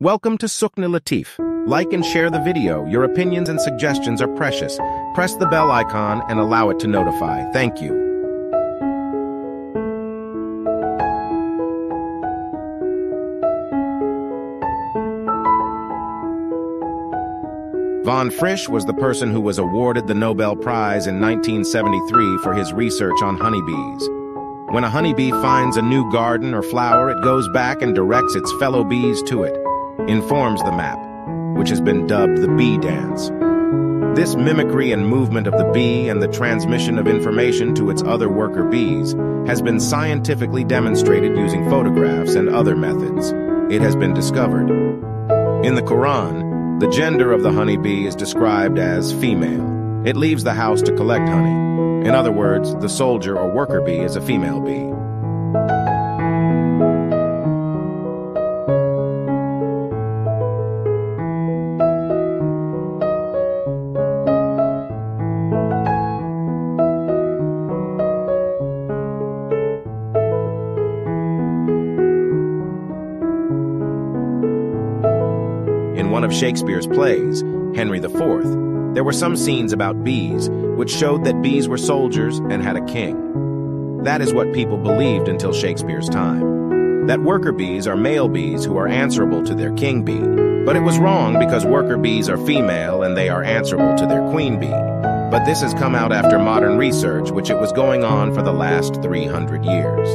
Welcome to Sukhan-e-Latif. Like and share the video. Your opinions and suggestions are precious. Press the bell icon and allow it to notify. Thank you. Von Frisch was the person who was awarded the Nobel Prize in 1973 for his research on honeybees. When a honeybee finds a new garden or flower, it goes back and directs its fellow bees to it, informs the map, which has been dubbed the bee dance. This mimicry and movement of the bee and the transmission of information to its other worker bees has been scientifically demonstrated using photographs and other methods. It has been discovered. In the Quran, the gender of the honeybee is described as female. It leaves the house to collect honey. In other words, the soldier or worker bee is a female bee. In one of Shakespeare's plays, Henry IV, there were some scenes about bees which showed that bees were soldiers and had a king. That is what people believed until Shakespeare's time. That worker bees are male bees who are answerable to their king bee. But it was wrong because worker bees are female and they are answerable to their queen bee. But this has come out after modern research, which it was going on for the last 300 years.